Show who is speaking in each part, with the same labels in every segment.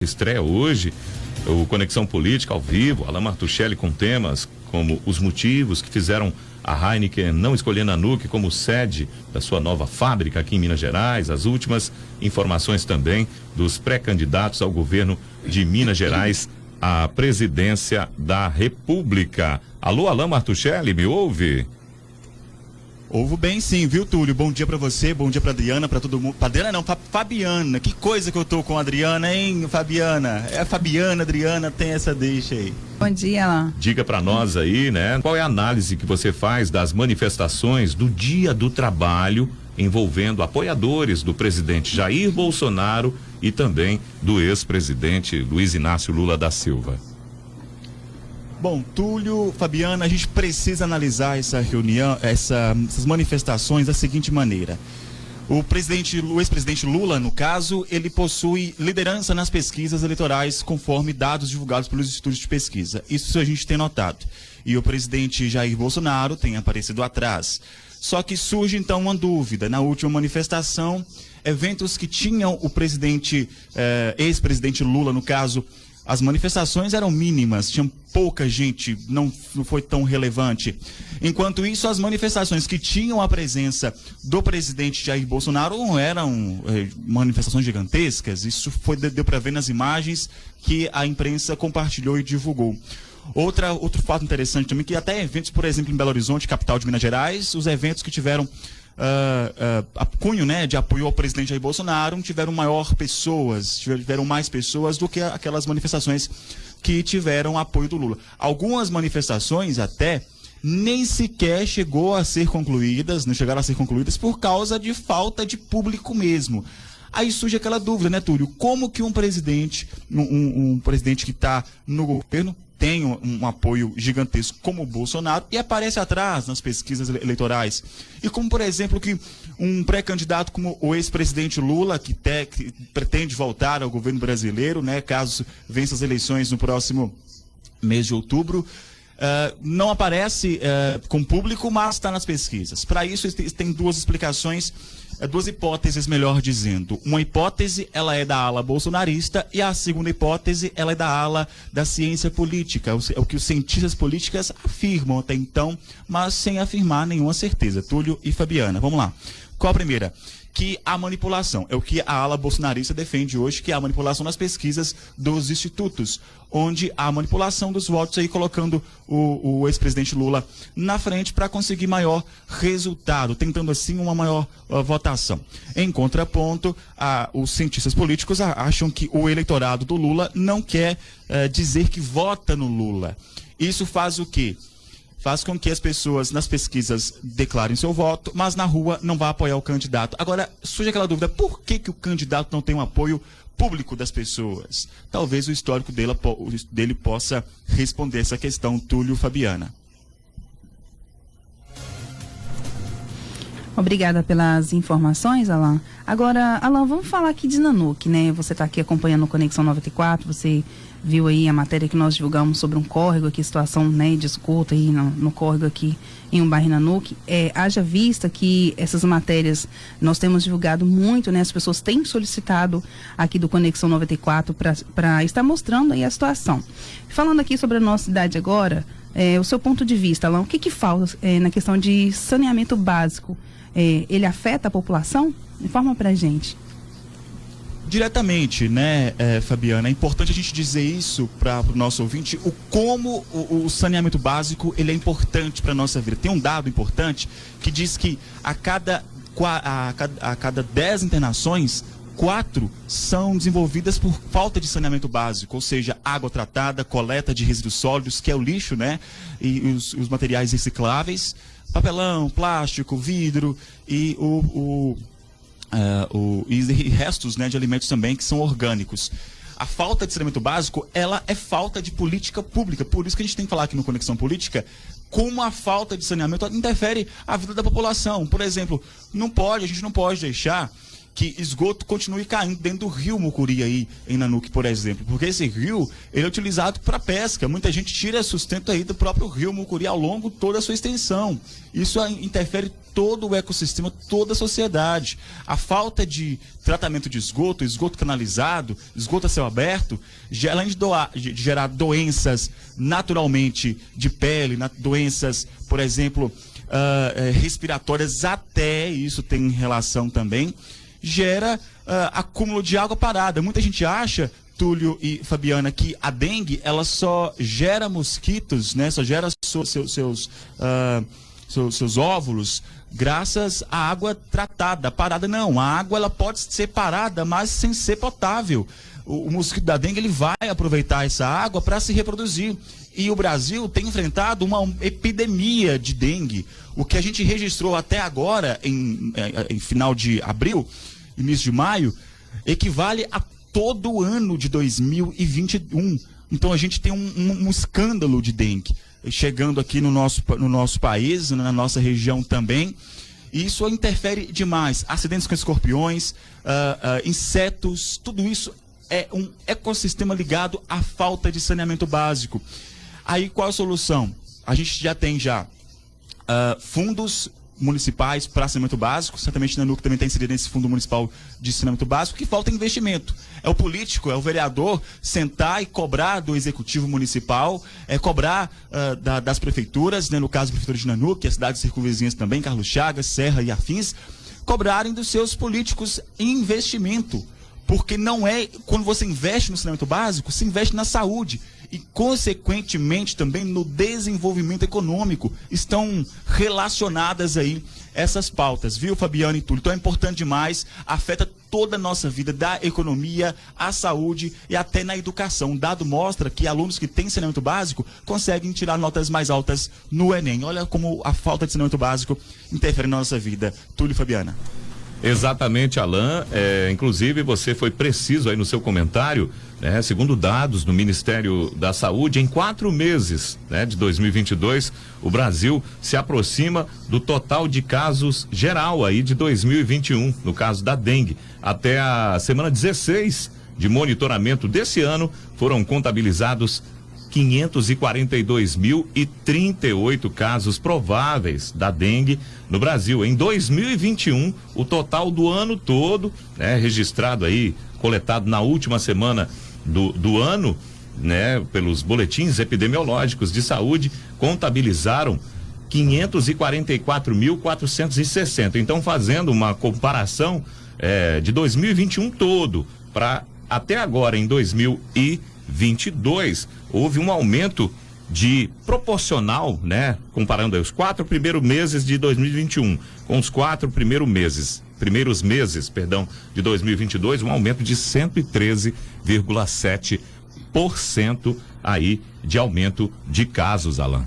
Speaker 1: Estreia hoje o Conexão Política ao vivo, Alan Martuchelli com temas como os motivos que fizeram a Heineken não escolher Nanuque como sede da sua nova fábrica aqui em Minas Gerais, as últimas informações também dos pré-candidatos ao governo de Minas Gerais à presidência da República. Alô, Alan Martuchelli, me ouve?
Speaker 2: Ouvo bem sim, viu, Túlio? Bom dia pra você, bom dia pra Adriana, pra todo mundo. Pra Adriana não, Fabiana. Que coisa que eu tô com a Adriana, hein, Fabiana? É a Fabiana, Adriana, tem essa deixa aí.
Speaker 3: Bom dia, Alan.
Speaker 1: Diga pra nós aí, né? Qual é a análise que você faz das manifestações do Dia do Trabalho envolvendo apoiadores do presidente Jair Bolsonaro e também do ex-presidente Luiz Inácio Lula da Silva?
Speaker 2: Bom, Túlio, Fabiana, a gente precisa analisar essa reunião, essas manifestações da seguinte maneira. O ex-presidente Lula, no caso, ele possui liderança nas pesquisas eleitorais conforme dados divulgados pelos institutos de pesquisa. Isso a gente tem notado. E o presidente Jair Bolsonaro tem aparecido atrás. Só que surge então uma dúvida. Na última manifestação, eventos que tinham o ex-presidente Lula, no caso, as manifestações eram mínimas, tinham pouca gente, não foi tão relevante. Enquanto isso, as manifestações que tinham a presença do presidente Jair Bolsonaro não eram manifestações gigantescas. Isso deu para ver nas imagens que a imprensa compartilhou e divulgou. Outro fato interessante também, que até eventos, por exemplo, em Belo Horizonte, capital de Minas Gerais, os eventos que tiveram cunho, né, de apoio ao presidente Jair Bolsonaro, tiveram mais pessoas do que aquelas manifestações que tiveram apoio do Lula. Algumas manifestações até nem sequer chegaram a ser concluídas por causa de falta de público mesmo. Aí surge aquela dúvida, né, Túlio? Como que um presidente que está no governo tem um apoio gigantesco como o Bolsonaro e aparece atrás nas pesquisas eleitorais? E como, por exemplo, que um pré-candidato como o ex-presidente Lula, que pretende voltar ao governo brasileiro, né, caso vença as eleições no próximo mês de outubro, não aparece com público, mas está nas pesquisas. Para isso, tem duas explicações, duas hipóteses, melhor dizendo. Uma hipótese, ela é da ala bolsonarista, e a segunda hipótese, ela é da ala da ciência política, o que os cientistas políticos afirmam até então, mas sem afirmar nenhuma certeza. Túlio e Fabiana, vamos lá. Qual a primeira? Que a manipulação, é o que a ala bolsonarista defende hoje, que é a manipulação nas pesquisas dos institutos, onde a manipulação dos votos aí colocando o ex-presidente Lula na frente para conseguir maior resultado, tentando assim uma maior votação. Em contraponto, os cientistas políticos acham que o eleitorado do Lula não quer dizer que vota no Lula. Isso faz o quê? Faz com que as pessoas nas pesquisas declarem seu voto, mas na rua não vá apoiar o candidato. Agora, surge aquela dúvida, por que o candidato não tem um apoio público das pessoas? Talvez o histórico dele possa responder essa questão, Túlio, Fabiana.
Speaker 3: Obrigada pelas informações, Alan. Agora, Alan, vamos falar aqui de Nanuque, né? Você está aqui acompanhando o Conexão 94, você viu aí a matéria que nós divulgamos sobre um córrego aqui, situação, né, de esgoto aí no córrego aqui em um bairro Nanuque. Haja vista que essas matérias nós temos divulgado muito, né? As pessoas têm solicitado aqui do Conexão 94 para estar mostrando aí a situação. Falando aqui sobre a nossa cidade agora, o seu ponto de vista, Alan, o que falta na questão de saneamento básico? Ele afeta a população? Informa pra gente.
Speaker 2: Diretamente, né, Fabiana, é importante a gente dizer isso para o nosso ouvinte, como o saneamento básico ele é importante para a nossa vida. Tem um dado importante que diz que a cada 10 internações, 4 são desenvolvidas por falta de saneamento básico, ou seja, água tratada, coleta de resíduos sólidos, que é o lixo, né, e os materiais recicláveis, papelão, plástico, vidro e e restos, né, de alimentos também que são orgânicos. A falta de saneamento básico, ela é falta de política pública. Por isso que a gente tem que falar aqui no Conexão Política como a falta de saneamento interfere a vida da população. Por exemplo, a gente não pode deixar que esgoto continue caindo dentro do rio Mucuri aí em Nanuque, por exemplo, porque esse rio ele é utilizado para pesca. Muita gente tira sustento aí do próprio rio Mucuri ao longo de toda a sua extensão. Isso interfere todo o ecossistema, toda a sociedade. A falta de tratamento de esgoto, esgoto canalizado, esgoto a céu aberto, além de gerar doenças naturalmente de pele, doenças, por exemplo, respiratórias, até isso tem relação também, gera acúmulo de água parada. Muita gente acha, Túlio e Fabiana, que a dengue ela só gera mosquitos, né? Só gera seus óvulos graças à água tratada, parada. Não, a água ela pode ser parada, mas sem ser potável. O mosquito da dengue ele vai aproveitar essa água para se reproduzir. E o Brasil tem enfrentado uma epidemia de dengue. O que a gente registrou até agora, em final de abril, início de maio, equivale a todo o ano de 2021. Então a gente tem um escândalo de dengue chegando aqui no nosso país, na nossa região também. E isso interfere demais. Acidentes com escorpiões, insetos, tudo isso é um ecossistema ligado à falta de saneamento básico. Aí qual a solução? A gente já tem fundos municipais para saneamento básico, certamente na Nanuque também está inserido nesse fundo municipal de saneamento básico, que falta investimento. É o político, é o vereador sentar e cobrar do executivo municipal, cobrar das prefeituras, né, no caso da prefeitura de Nanuque, as cidades circunvizinhas também, Carlos Chagas, Serra e afins, cobrarem dos seus políticos em investimento. Porque não é, quando você investe no saneamento básico, se investe na saúde e, consequentemente, também no desenvolvimento econômico. Estão relacionadas aí essas pautas, viu, Fabiana e Túlio? Então é importante demais, afeta toda a nossa vida, da economia, à saúde e até na educação. Um dado mostra que alunos que têm saneamento básico conseguem tirar notas mais altas no Enem. Olha como a falta de saneamento básico interfere na nossa vida. Túlio e Fabiana.
Speaker 1: Exatamente, Alain. Inclusive, você foi preciso aí no seu comentário, né? Segundo dados do Ministério da Saúde, em 4 meses, né, de 2022, o Brasil se aproxima do total de casos geral aí de 2021, no caso da dengue. Até a semana 16 de monitoramento desse ano, foram contabilizados 542.038 casos prováveis da dengue no Brasil. Em 2021, o total do ano todo, né, registrado aí, coletado na última semana do ano, né, pelos boletins epidemiológicos de saúde, contabilizaram 544.460. Então, fazendo uma comparação de 2021 todo para até agora, em 2022, houve um aumento proporcional, né? Comparando aí os 4 primeiros meses de 2021 com os 4 primeiros meses de 2022, um aumento de 113,7% aí de aumento de casos, Alain.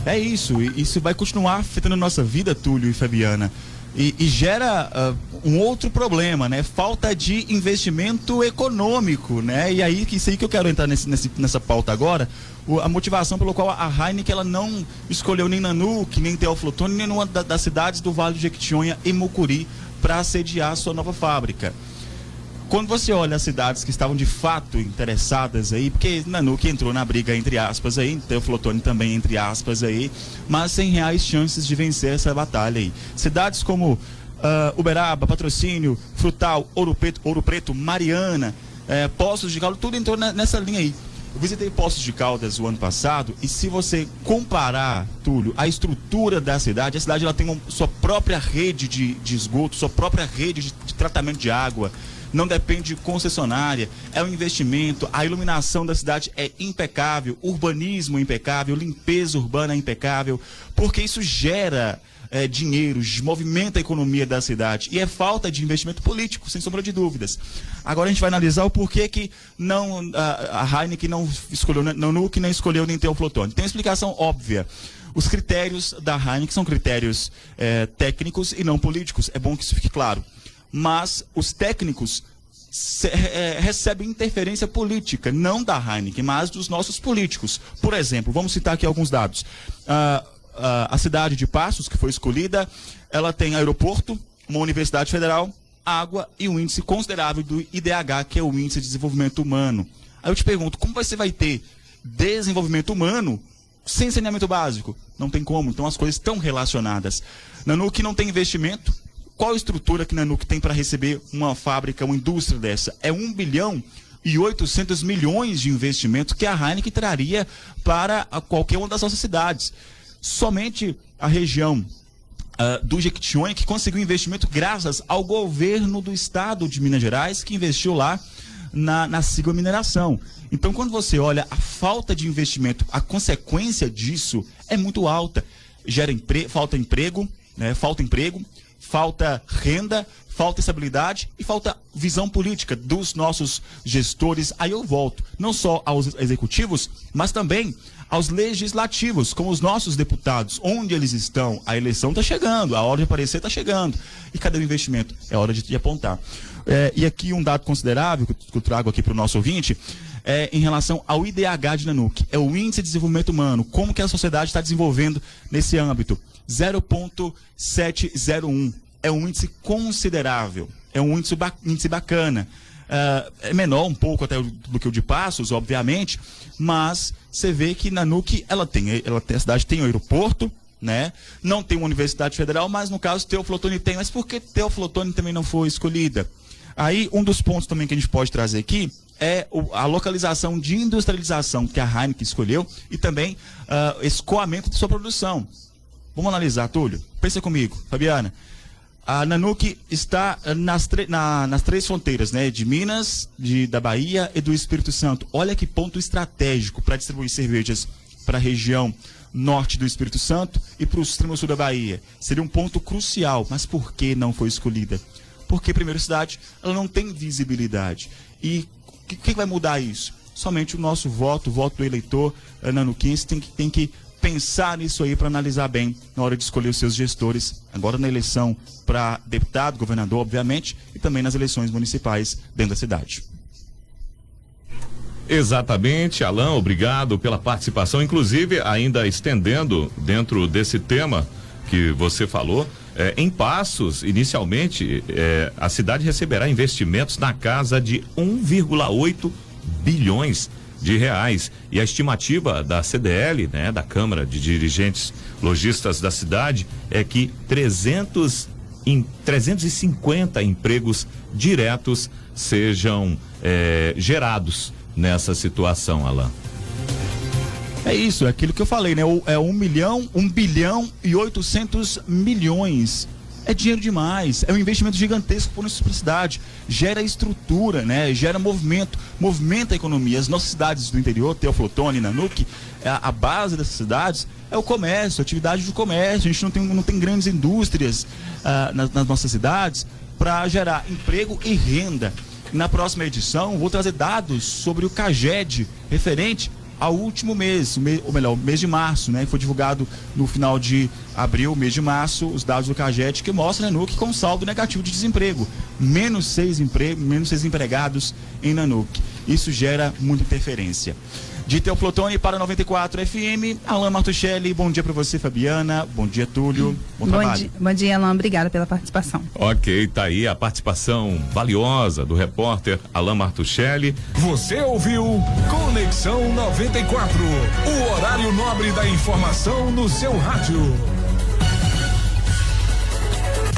Speaker 2: É isso, e isso vai continuar afetando a nossa vida, Túlio e Fabiana. E gera um outro problema, né? Falta de investimento econômico, né? E aí, isso aí que eu quero entrar nessa pauta agora, a motivação pela qual a Heineken ela não escolheu nem Nanuque, nem Teófilo Otoni, nem nenhuma das cidades do Vale do Jequitinhonha e Mucuri para sediar a sua nova fábrica. Quando você olha as cidades que estavam de fato interessadas aí, porque Nanuque entrou na briga entre aspas aí, Teófilo Otoni também entre aspas aí, mas sem reais chances de vencer essa batalha aí. Cidades como Uberaba, Patrocínio, Frutal, Ouro Preto, Mariana, Poços de Caldas, tudo entrou nessa linha aí. Eu visitei Poços de Caldas o ano passado e se você comparar, Túlio, a estrutura da cidade, a cidade ela tem sua própria rede de esgoto, sua própria rede de tratamento de água. Não depende de concessionária, é um investimento, a iluminação da cidade é impecável, urbanismo impecável, limpeza urbana é impecável, porque isso gera dinheiro, movimenta a economia da cidade e é falta de investimento político, sem sombra de dúvidas. Agora a gente vai analisar o porquê que a Heineken não escolheu Nanuque, nem escolheu nem Teófilo Otoni. Tem uma explicação óbvia. Os critérios da Heineken são critérios técnicos e não políticos, é bom que isso fique claro. Mas os técnicos recebem interferência política, não da Heineken, mas dos nossos políticos. Por exemplo, vamos citar aqui alguns dados. A cidade de Passos, que foi escolhida, ela tem aeroporto, uma universidade federal, água e um índice considerável do IDH, que é o Índice de Desenvolvimento Humano. Aí eu te pergunto, como você vai ter desenvolvimento humano sem saneamento básico? Não tem como, então as coisas estão relacionadas. Nanuque não tem investimento. Qual a estrutura que Nanuque tem para receber uma fábrica, uma indústria dessa? É 1 bilhão e 800 milhões de investimento que a Heineken traria para qualquer uma das nossas cidades. Somente a região do Jequitinhonha que conseguiu investimento graças ao governo do estado de Minas Gerais, que investiu lá na Sigma Mineração. Então, quando você olha a falta de investimento, a consequência disso é muito alta. Falta emprego, né? Falta emprego, falta renda, falta estabilidade e falta visão política dos nossos gestores. Aí eu volto, não só aos executivos, mas também aos legislativos, como os nossos deputados. Onde eles estão? A eleição está chegando, a hora de aparecer está chegando. E cadê o investimento? É hora de apontar. E aqui um dado considerável que eu trago aqui para o nosso ouvinte, em relação ao IDH de Nanuque. É o Índice de Desenvolvimento Humano. Como que a sociedade está desenvolvendo nesse âmbito? 0,701. É um índice considerável. É um índice bacana. É menor um pouco até do que o de Passos, obviamente, mas você vê que Nanuque, a cidade tem um aeroporto, né? Não tem uma universidade federal, mas no caso Teófilo Otoni tem. Mas por que Teófilo Otoni também não foi escolhida? Aí um dos pontos também que a gente pode trazer aqui é a localização de industrialização que a Heineken escolheu e também escoamento de sua produção. Vamos analisar, Túlio? Pensa comigo, Fabiana. A Nanuque está nas 3 fronteiras, né? De Minas, da Bahia e do Espírito Santo. Olha que ponto estratégico para distribuir cervejas para a região norte do Espírito Santo e para o extremo sul da Bahia. Seria um ponto crucial, mas por que não foi escolhida? Porque, primeiro, a cidade ela não tem visibilidade. E o que vai mudar isso? Somente o nosso voto, o voto do eleitor nanuquense tem que pensar nisso aí para analisar bem na hora de escolher os seus gestores, agora na eleição para deputado, governador, obviamente, e também nas eleições municipais dentro da cidade.
Speaker 1: Exatamente, Alain, obrigado pela participação, inclusive ainda estendendo dentro desse tema que você falou, em Passos, inicialmente, a cidade receberá investimentos na casa de 1,8 bilhões de reais. E a estimativa da CDL, né, da Câmara de Dirigentes Lojistas da cidade, é que 350 empregos diretos sejam gerados nessa situação, Alain.
Speaker 2: É isso, é aquilo que eu falei, né? É 1 bilhão e 800 milhões. É dinheiro demais, é um investimento gigantesco para a nossa cidade, gera estrutura, né? Gera movimento, movimenta a economia. As nossas cidades do interior, Teófilo Otoni, Nanuque, a base dessas cidades é o comércio, a atividade do comércio. A gente não tem grandes indústrias nas nossas cidades para gerar emprego e renda. Na próxima edição, vou trazer dados sobre o CAGED referente ao último mês, ou melhor, o mês de março, né? Foi divulgado no final de abril, mês de março, os dados do CAGED que mostram Nanuque com saldo negativo de desemprego. Menos 6 empregados em Nanuque. Isso gera muita interferência. De Teófilo Otoni para 94 FM, Alain Martuchelli, bom dia para você, Fabiana, bom dia, Túlio, bom trabalho.
Speaker 3: Bom dia, Alain, obrigada pela participação.
Speaker 1: Ok, tá aí a participação valiosa do repórter Alain Martuchelli.
Speaker 4: Você ouviu Conexão 94, o horário nobre da informação no seu rádio.